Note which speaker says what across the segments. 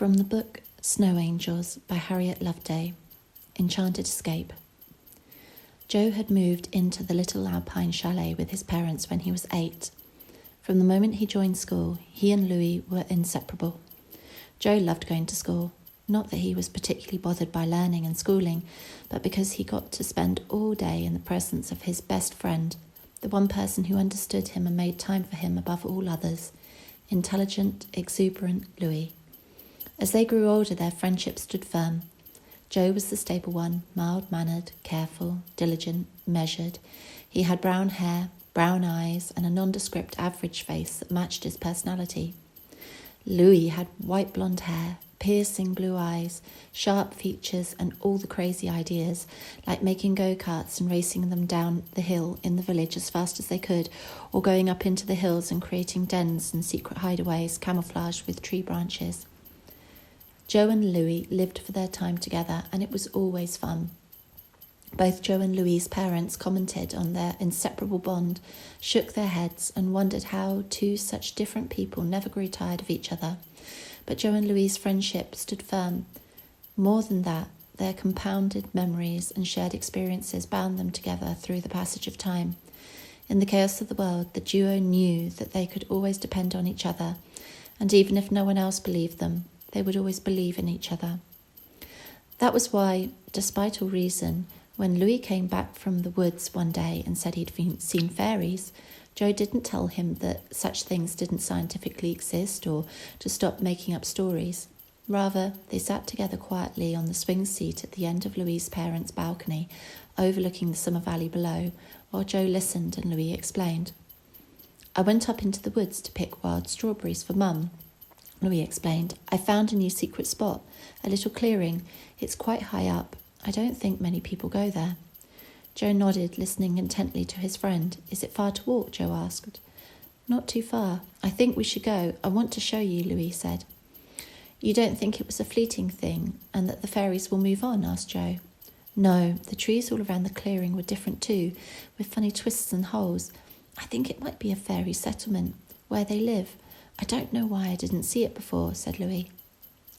Speaker 1: From the book Snow Angels by Harriet Loveday, Enchanted Escape. Joe had moved into the little alpine chalet with his parents when he was 8. From the moment he joined school, he and Louis were inseparable. Joe loved going to school, not that he was particularly bothered by learning and schooling, but because he got to spend all day in the presence of his best friend, the one person who understood him and made time for him above all others, intelligent, exuberant Louis. As they grew older, their friendship stood firm. Joe was the stable one, mild-mannered, careful, diligent, measured. He had brown hair, brown eyes, and a nondescript average face that matched his personality. Louis had white blonde hair, piercing blue eyes, sharp features, and all the crazy ideas, like making go-karts and racing them down the hill in the village as fast as they could, or going up into the hills and creating dens and secret hideaways camouflaged with tree branches. Joe and Louis lived for their time together, and it was always fun. Both Joe and Louis's parents commented on their inseparable bond, shook their heads, and wondered how two such different people never grew tired of each other. But Joe and Louis's friendship stood firm. More than that, their compounded memories and shared experiences bound them together through the passage of time. In the chaos of the world, the duo knew that they could always depend on each other, and even if no one else believed them, they would always believe in each other. That was why, despite all reason, when Louis came back from the woods one day and said he'd seen fairies, Joe didn't tell him that such things didn't scientifically exist or to stop making up stories. Rather, they sat together quietly on the swing seat at the end of Louis's parents' balcony, overlooking the summer valley below, while Joe listened and Louis explained. "I went up into the woods to pick wild strawberries for Mum," Louis explained. "I found a new secret spot, a little clearing. It's quite high up. I don't think many people go there." Joe nodded, listening intently to his friend. "Is it far to walk?" Joe asked. "Not too far. I think we should go. I want to show you," Louis said. "You don't think it was a fleeting thing and that the fairies will move on?" asked Joe. "No, the trees all around the clearing were different too, with funny twists and holes. I think it might be a fairy settlement, where they live. I don't know why I didn't see it before," said Louis.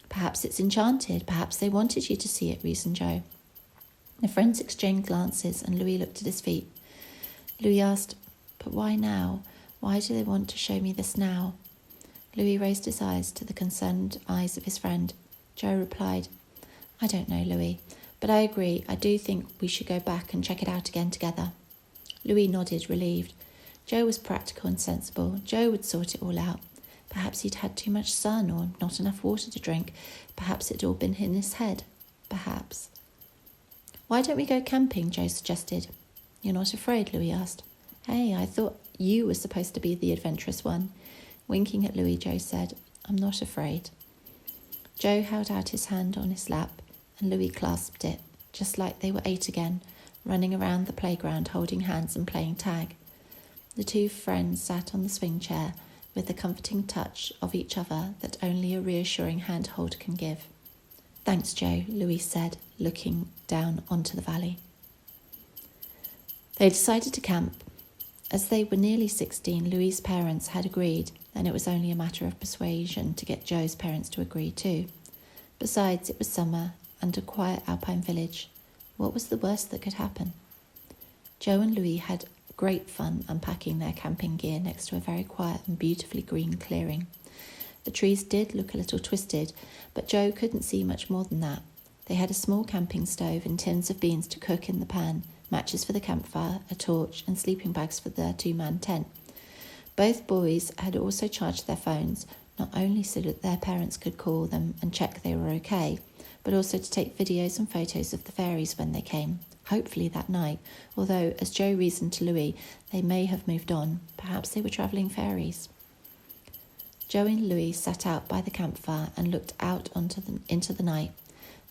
Speaker 1: "Perhaps it's enchanted. Perhaps they wanted you to see it," reasoned Joe. The friends exchanged glances and Louis looked at his feet. Louis asked, "But why now? Why do they want to show me this now?" Louis raised his eyes to the concerned eyes of his friend. Joe replied, "I don't know, Louis, but I agree. I do think we should go back and check it out again together." Louis nodded, relieved. Joe was practical and sensible. Joe would sort it all out. Perhaps he'd had too much sun or not enough water to drink. Perhaps it'd all been in his head. Perhaps. "Why don't we go camping?" Joe suggested. "You're not afraid?" Louis asked. "Hey, I thought you were supposed to be the adventurous one." Winking at Louis, Joe said, "I'm not afraid." Joe held out his hand on his lap, and Louis clasped it, just like they were 8 again, running around the playground holding hands and playing tag. The two friends sat on the swing chair, with the comforting touch of each other that only a reassuring handhold can give. "Thanks, Joe," Louis said, looking down onto the valley. They decided to camp. As they were nearly 16, Louis's parents had agreed, and it was only a matter of persuasion to get Joe's parents to agree too. Besides, it was summer and a quiet alpine village. What was the worst that could happen? Joe and Louis had great fun unpacking their camping gear next to a very quiet and beautifully green clearing. The trees did look a little twisted, but Joe couldn't see much more than that. They had a small camping stove and tins of beans to cook in the pan, matches for the campfire, a torch, and sleeping bags for their 2-man tent. Both boys had also charged their phones, not only so that their parents could call them and check they were okay, but also to take videos and photos of the fairies when they came. Hopefully that night, although, as Joe reasoned to Louis, they may have moved on. Perhaps they were travelling fairies. Joe and Louis sat out by the campfire and looked out into the night.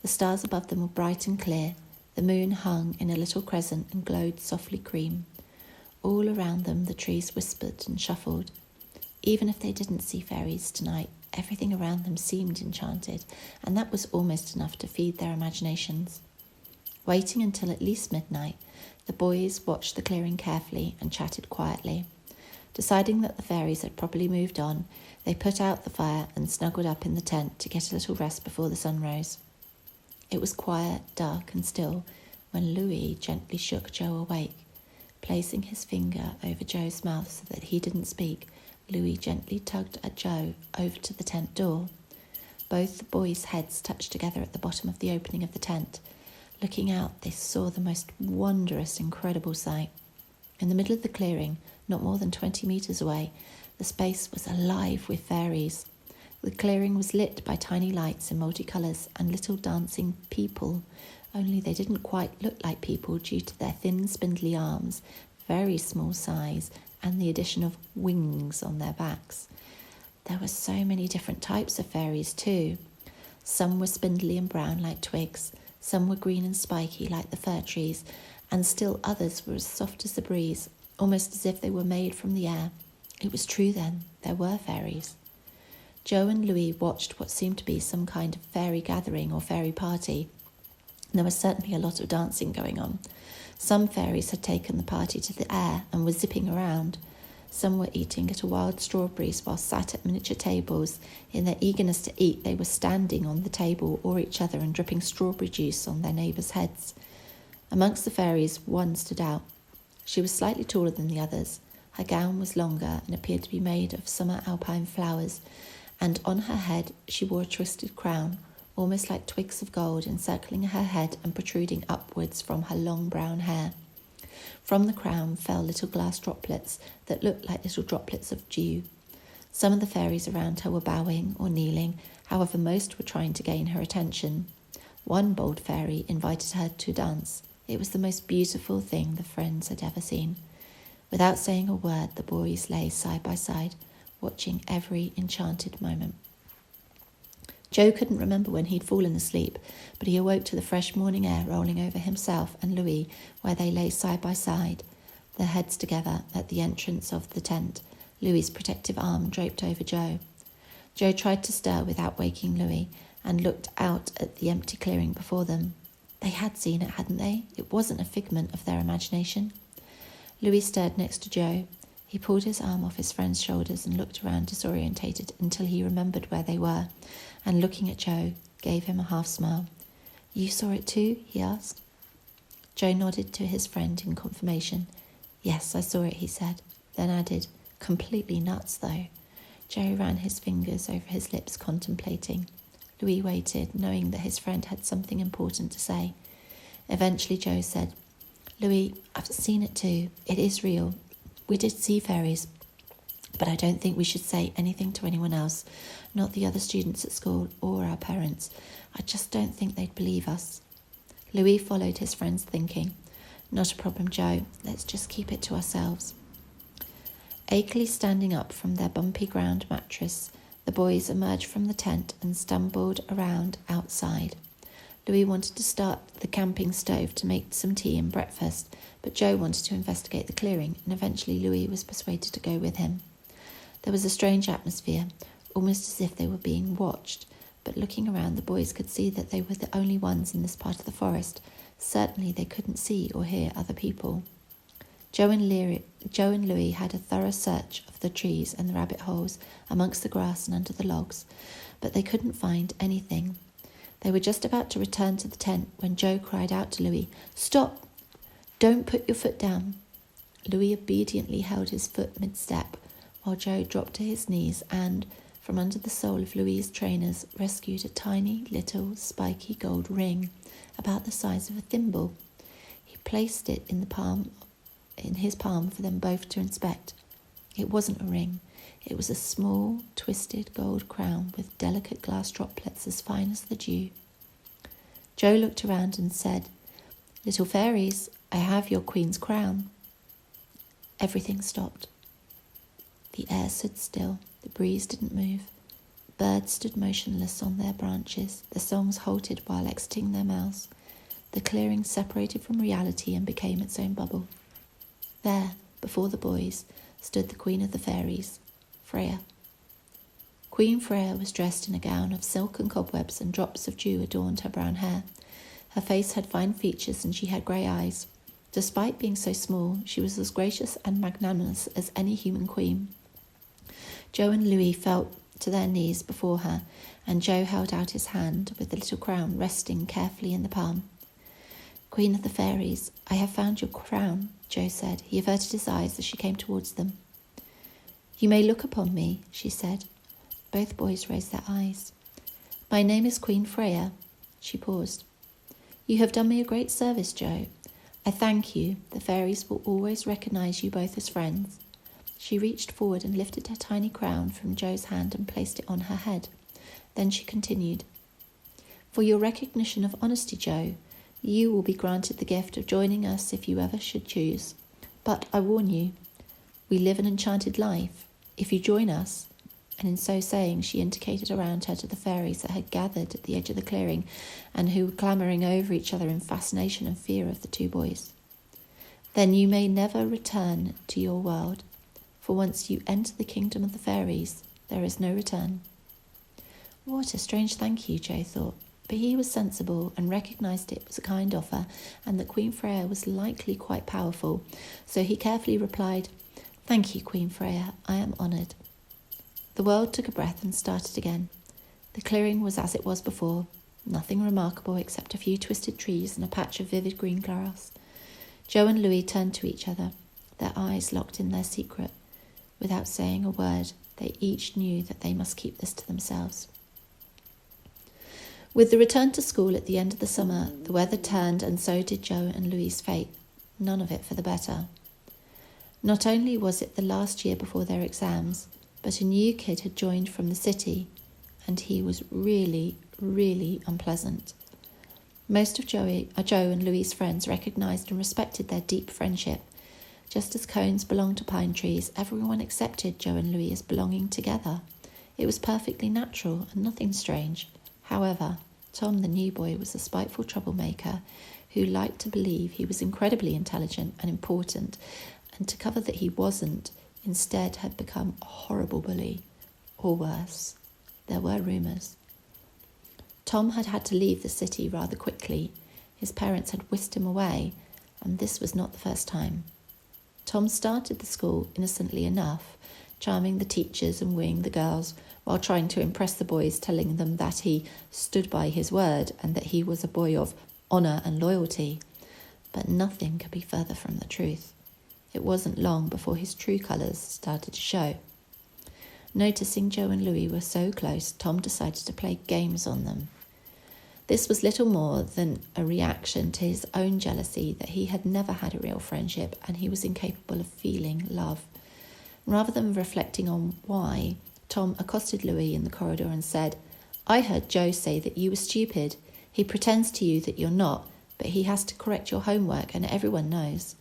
Speaker 1: The stars above them were bright and clear. The moon hung in a little crescent and glowed softly cream. All around them the trees whispered and shuffled. Even if they didn't see fairies tonight, everything around them seemed enchanted, and that was almost enough to feed their imaginations. Waiting until at least midnight, the boys watched the clearing carefully and chatted quietly. Deciding that the fairies had probably moved on, they put out the fire and snuggled up in the tent to get a little rest before the sun rose. It was quiet, dark and still when Louis gently shook Joe awake. Placing his finger over Joe's mouth so that he didn't speak, Louis gently tugged at Joe over to the tent door. Both the boys' heads touched together at the bottom of the opening of the tent. Looking out, they saw the most wondrous, incredible sight. In the middle of the clearing, not more than 20 metres away, the space was alive with fairies. The clearing was lit by tiny lights in multicolours and little dancing people, only they didn't quite look like people due to their thin, spindly arms, very small size, and the addition of wings on their backs. There were so many different types of fairies too. Some were spindly and brown like twigs, some were green and spiky like the fir trees, and still others were as soft as the breeze, almost as if they were made from the air. It was true then, there were fairies. Joe and Louis watched what seemed to be some kind of fairy gathering or fairy party. There was certainly a lot of dancing going on. Some fairies had taken the party to the air and were zipping around. Some were eating little wild strawberries while sat at miniature tables. In their eagerness to eat, they were standing on the table or each other and dripping strawberry juice on their neighbours' heads. Amongst the fairies, one stood out. She was slightly taller than the others. Her gown was longer and appeared to be made of summer alpine flowers, and on her head she wore a twisted crown, almost like twigs of gold encircling her head and protruding upwards from her long brown hair. From the crown fell little glass droplets that looked like little droplets of dew. Some of the fairies around her were bowing or kneeling, however most were trying to gain her attention. One bold fairy invited her to dance. It was the most beautiful thing the friends had ever seen. Without saying a word, the boys lay side by side, watching every enchanted moment. Joe couldn't remember when he'd fallen asleep, but he awoke to the fresh morning air rolling over himself and Louis, where they lay side by side, their heads together at the entrance of the tent, Louis's protective arm draped over Joe. Joe tried to stir without waking Louis and looked out at the empty clearing before them. They had seen it, hadn't they? It wasn't a figment of their imagination. Louis stirred next to Joe. He pulled his arm off his friend's shoulders and looked around disorientated until he remembered where they were, and looking at Joe, gave him a half smile. "You saw it too?" he asked. Joe nodded to his friend in confirmation. "Yes, I saw it," he said, then added, "Completely nuts, though." Joe ran his fingers over his lips, contemplating. Louis waited, knowing that his friend had something important to say. Eventually Joe said, "Louis, I've seen it too. It is real. We did see fairies, but I don't think we should say anything to anyone else, not the other students at school or our parents. I just don't think they'd believe us." Louis followed his friend's thinking. "Not a problem, Joe. Let's just keep it to ourselves." Achy standing up from their bumpy ground mattress, the boys emerged from the tent and stumbled around outside. Louis wanted to start the camping stove to make some tea and breakfast, but Joe wanted to investigate the clearing, and eventually Louis was persuaded to go with him. There was a strange atmosphere, almost as if they were being watched, but looking around the boys could see that they were the only ones in this part of the forest. Certainly they couldn't see or hear other people. Joe and Louis had a thorough search of the trees and the rabbit holes, amongst the grass and under the logs, but they couldn't find anything. They were just about to return to the tent when Joe cried out to Louis, "Stop! Don't put your foot down." Louis obediently held his foot mid-step, while Joe dropped to his knees and, from under the sole of Louis's trainers, rescued a tiny little spiky gold ring, about the size of a thimble. He placed it in his palm for them both to inspect. It wasn't a ring. It was a small, twisted gold crown with delicate glass droplets as fine as the dew. Joe looked around and said, "Little fairies, I have your queen's crown." Everything stopped. The air stood still. The breeze didn't move. Birds stood motionless on their branches. The songs halted while exiting their mouths. The clearing separated from reality and became its own bubble. There, before the boys, stood the queen of the fairies, Freya. Queen Freya was dressed in a gown of silk and cobwebs, and drops of dew adorned her brown hair. Her face had fine features and she had grey eyes. Despite being so small, she was as gracious and magnanimous as any human queen. Joe and Louis fell to their knees before her, and Joe held out his hand with the little crown resting carefully in the palm. "Queen of the Fairies, I have found your crown," Joe said. He averted his eyes as she came towards them. "You may look upon me," she said. Both boys raised their eyes. "My name is Queen Freya." She paused. "You have done me a great service, Joe. I thank you. The fairies will always recognise you both as friends." She reached forward and lifted her tiny crown from Joe's hand and placed it on her head. Then she continued, "For your recognition of honesty, Joe, you will be granted the gift of joining us if you ever should choose. But I warn you, we live an enchanted life. If you join us," and in so saying she indicated around her to the fairies that had gathered at the edge of the clearing and who were clamouring over each other in fascination and fear of the two boys, "then you may never return to your world, for once you enter the kingdom of the fairies, there is no return." What a strange thank you, Joe thought, but he was sensible and recognised it was a kind offer and that Queen Freya was likely quite powerful, so he carefully replied, "Thank you, Queen Freya, I am honoured." The world took a breath and started again. The clearing was as it was before, nothing remarkable except a few twisted trees and a patch of vivid green grass. Joe and Louis turned to each other, their eyes locked in their secret. Without saying a word, they each knew that they must keep this to themselves. With the return to school at the end of the summer, the weather turned, and so did Joe and Louis's fate, none of it for the better. Not only was it the last year before their exams, but a new kid had joined from the city, and he was really, really unpleasant. Most of Joe and Louis's friends recognised and respected their deep friendship. Just as cones belong to pine trees, everyone accepted Joe and Louis as belonging together. It was perfectly natural and nothing strange. However, Tom, the new boy, was a spiteful troublemaker who liked to believe he was incredibly intelligent and important, and to cover that he wasn't, instead had become a horrible bully. Or worse, there were rumours. Tom had had to leave the city rather quickly. His parents had whisked him away, and this was not the first time. Tom started the school innocently enough, charming the teachers and wooing the girls, while trying to impress the boys, telling them that he stood by his word and that he was a boy of honour and loyalty. But nothing could be further from the truth. It wasn't long before his true colours started to show. Noticing Joe and Louis were so close, Tom decided to play games on them. This was little more than a reaction to his own jealousy that he had never had a real friendship and he was incapable of feeling love. Rather than reflecting on why, Tom accosted Louis in the corridor and said, "I heard Joe say that you were stupid. He pretends to you that you're not, but he has to correct your homework and everyone knows."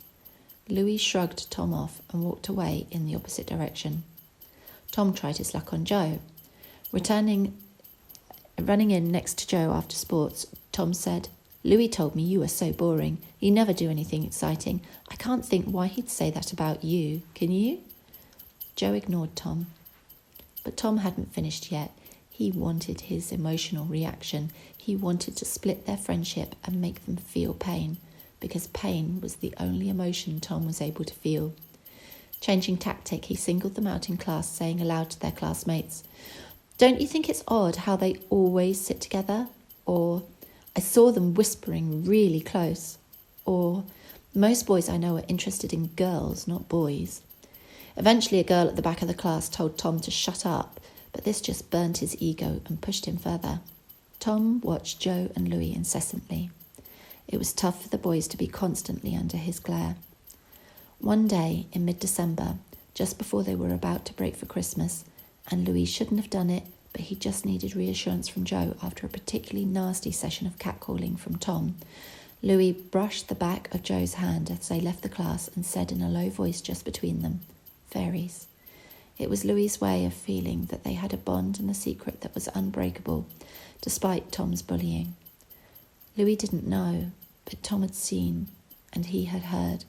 Speaker 1: Louis shrugged Tom off and walked away in the opposite direction. Tom tried his luck on Joe. Running in next to Joe after sports, Tom said, "Louis told me you were so boring. You never do anything exciting. I can't think why he'd say that about you. Can you?" Joe ignored Tom. But Tom hadn't finished yet. He wanted his emotional reaction. He wanted to split their friendship and make them feel pain, because pain was the only emotion Tom was able to feel. Changing tactic, he singled them out in class, saying aloud to their classmates, "Don't you think it's odd how they always sit together?" Or, "I saw them whispering really close." Or, "Most boys I know are interested in girls, not boys." Eventually, a girl at the back of the class told Tom to shut up, but this just burnt his ego and pushed him further. Tom watched Joe and Louis incessantly. It was tough for the boys to be constantly under his glare. One day in mid-December, just before they were about to break for Christmas, and Louis shouldn't have done it, but he just needed reassurance from Joe after a particularly nasty session of catcalling from Tom, Louis brushed the back of Joe's hand as they left the class and said in a low voice just between them, "Fairies." It was Louis's way of feeling that they had a bond and a secret that was unbreakable, despite Tom's bullying. Louis didn't know, but Tom had seen, and he had heard.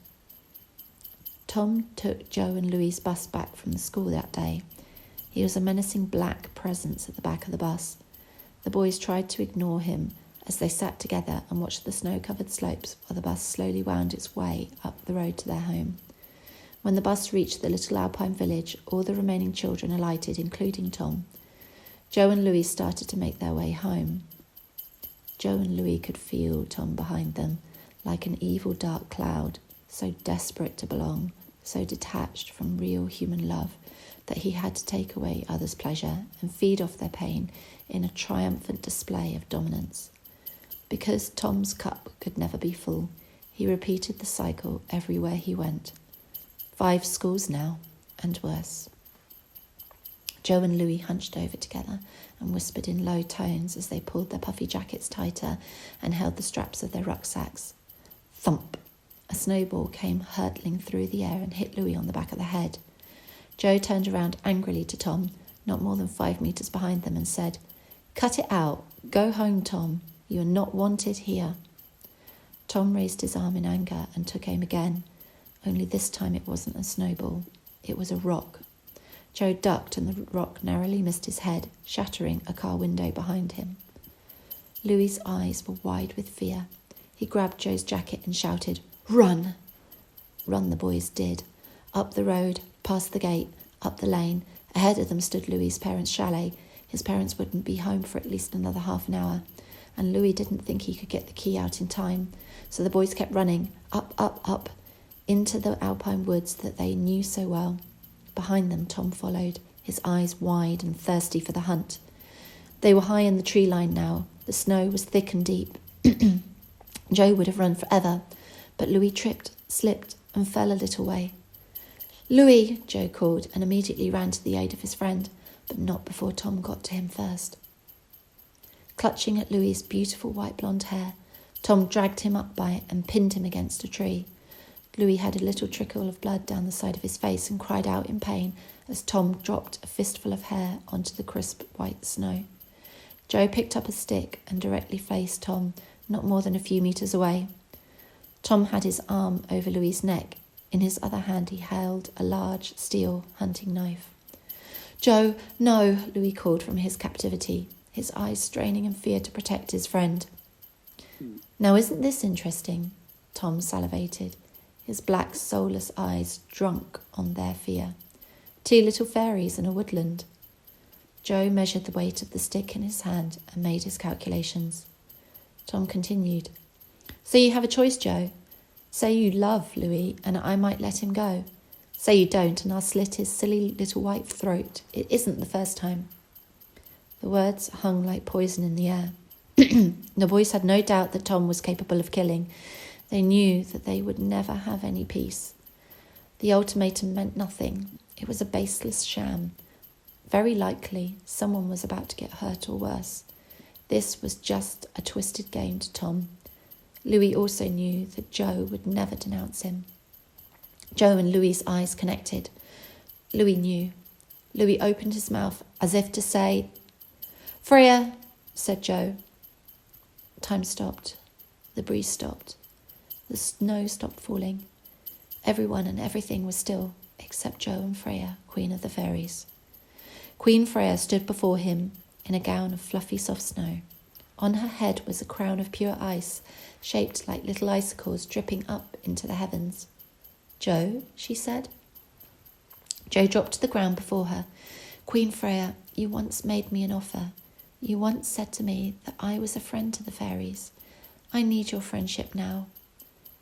Speaker 1: Tom took Joe and Louis's bus back from the school that day. He was a menacing black presence at the back of the bus. The boys tried to ignore him as they sat together and watched the snow-covered slopes while the bus slowly wound its way up the road to their home. When the bus reached the little alpine village, all the remaining children alighted, including Tom. Joe and Louis started to make their way home. Joe and Louis could feel Tom behind them, like an evil dark cloud, so desperate to belong, so detached from real human love, that he had to take away others' pleasure and feed off their pain in a triumphant display of dominance. Because Tom's cup could never be full, he repeated the cycle everywhere he went. 5 schools now, and worse. Joe and Louis hunched over together and whispered in low tones as they pulled their puffy jackets tighter and held the straps of their rucksacks. Thump! A snowball came hurtling through the air and hit Louis on the back of the head. Joe turned around angrily to Tom, not more than 5 meters behind them, and said, "Cut it out. Go home, Tom. You are not wanted here." Tom raised his arm in anger and took aim again, only this time it wasn't a snowball. It was a rock. Joe ducked and the rock narrowly missed his head, shattering a car window behind him. Louis's eyes were wide with fear. He grabbed Joe's jacket and shouted, "Run!" Run the boys did. Up the road, past the gate, up the lane. Ahead of them stood Louis's parents' chalet. His parents wouldn't be home for at least another half an hour, and Louis didn't think he could get the key out in time, so the boys kept running, up, into the alpine woods that they knew so well. Behind them, Tom followed, his eyes wide and thirsty for the hunt. They were high in the tree line now. The snow was thick and deep. Joe would have run forever, but Louis tripped, slipped, and fell a little way. "Louis!" Joe called, and immediately ran to the aid of his friend, but not before Tom got to him first. Clutching at Louis's beautiful white blonde hair, Tom dragged him up by it and pinned him against a tree. Louis had a little trickle of blood down the side of his face and cried out in pain as Tom dropped a fistful of hair onto the crisp white snow. Joe picked up a stick and directly faced Tom, not more than a few meters away. Tom had his arm over Louis's neck. In his other hand he held a large steel hunting knife. "Joe, no!" Louis called from his captivity, his eyes straining in fear to protect his friend. "Now isn't this interesting?" Tom salivated, his black, soulless eyes drunk on their fear. 2 little fairies in a woodland. Joe measured the weight of the stick in his hand and made his calculations. Tom continued, "So you have a choice, Joe. Say you love Louis and I might let him go. Say you don't and I'll slit his silly little white throat. It isn't the first time." The words hung like poison in the air. The boys had no doubt that Tom was capable of killing. They knew that they would never have any peace. The ultimatum meant nothing. It was a baseless sham. Very likely someone was about to get hurt or worse. This was just a twisted game to Tom. Louis also knew that Joe would never denounce him. Joe and Louis's eyes connected. Louis knew. Louis opened his mouth as if to say, "Freya," said Joe. Time stopped. The breeze stopped. The snow stopped falling. Everyone and everything was still, except Joe and Freya, Queen of the Fairies. Queen Freya stood before him in a gown of fluffy soft snow. On her head was a crown of pure ice, shaped like little icicles dripping up into the heavens. "Joe," she said. Joe dropped to the ground before her. "Queen Freya, you once made me an offer. You once said to me that I was a friend to the fairies. I need your friendship now.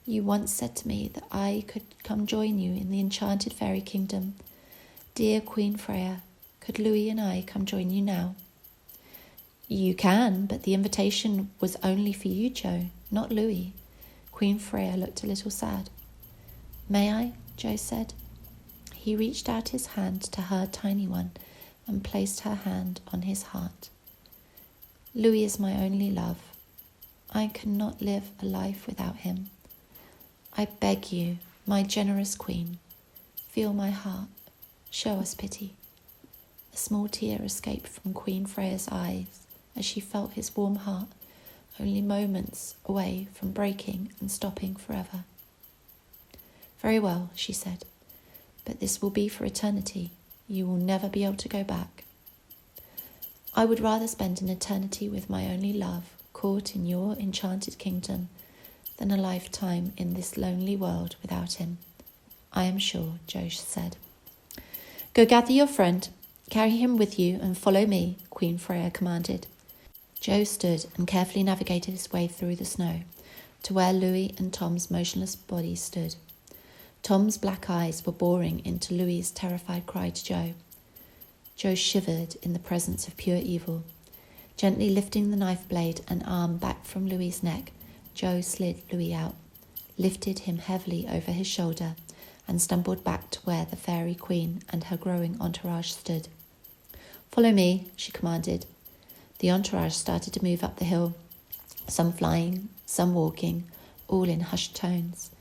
Speaker 1: You once said to me that I could come join you in the enchanted fairy kingdom. Dear Queen Freya, could Louis and I come join you now?" "You can, but the invitation was only for you, Joe, not Louis." Queen Freya looked a little sad. "May I?" Joe said. He reached out his hand to her tiny one and placed her hand on his heart. "Louis is my only love. I cannot live a life without him. I beg you, my generous queen, feel my heart, show us pity." A small tear escaped from Queen Freya's eyes as she felt his warm heart only moments away from breaking and stopping forever. "Very well," she said, "but this will be for eternity. You will never be able to go back." "I would rather spend an eternity with my only love, caught in your enchanted kingdom than a lifetime in this lonely world without him. I am sure, Jo said. Go gather your friend, carry him with you and follow me, Queen Freya commanded. Jo stood and carefully navigated his way through the snow to where Louis and Tom's motionless bodies stood. Tom's black eyes were boring into Louis's terrified cry to Jo. Jo shivered in the presence of pure evil. Gently lifting the knife blade and arm back from Louis's neck, Jo slid Louis out, lifted him heavily over his shoulder, and stumbled back to where the fairy queen and her growing entourage stood. Follow me, she commanded. The entourage started to move up the hill, some flying, some walking, all in hushed tones.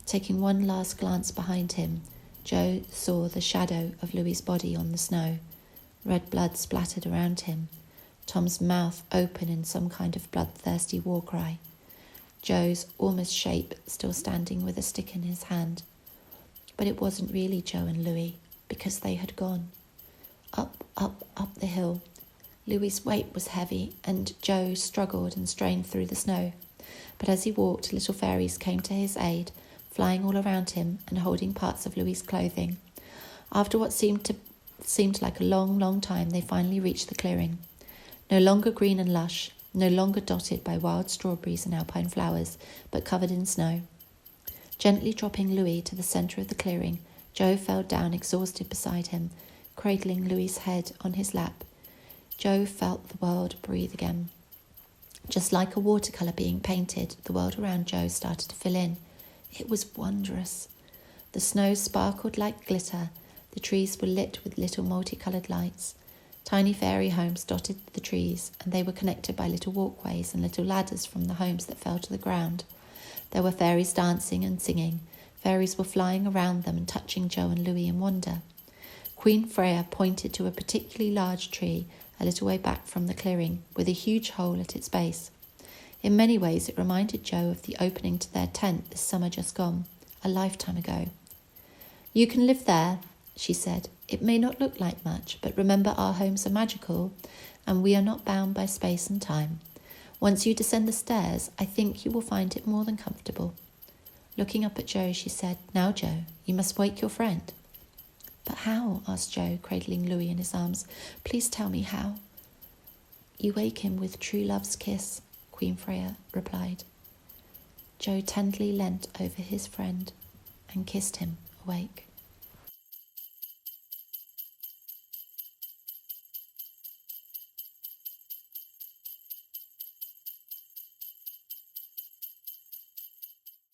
Speaker 1: Taking one last glance behind him, Jo saw the shadow of Louis's body on the snow. Red blood splattered around him, Tom's mouth open in some kind of bloodthirsty war cry. Jo's almost shape still standing with a stick in his hand. But it wasn't really Jo and Louis, because they had gone. Up the hill. Louis's weight was heavy, and Jo struggled and strained through the snow. But as he walked, little fairies came to his aid, flying all around him and holding parts of Louis's clothing. After what seemed like a long, long time, they finally reached the clearing. No longer green and lush, no longer dotted by wild strawberries and alpine flowers, but covered in snow. Gently dropping Louis to the centre of the clearing, Jo fell down exhausted beside him, cradling Louis's head on his lap. Jo felt the world breathe again. Just like a watercolour being painted, the world around Jo started to fill in. It was wondrous. The snow sparkled like glitter. The trees were lit with little multicoloured lights. Tiny fairy homes dotted the trees, and they were connected by little walkways and little ladders from the homes that fell to the ground. There were fairies dancing and singing. Fairies were flying around them and touching Jo and Louis in wonder. Queen Freya pointed to a particularly large tree a little way back from the clearing, with a huge hole at its base. In many ways it reminded Jo of the opening to their tent this summer just gone, a lifetime ago. You can live there, she said. It may not look like much, but remember our homes are magical, and we are not bound by space and time. Once you descend the stairs, I think you will find it more than comfortable. Looking up at Jo, she said, Now, Jo, you must wake your friend. But how? Asked Jo, cradling Louis in his arms. Please tell me how. You wake him with true love's kiss, Queen Freya replied. Jo tenderly leant over his friend and kissed him awake.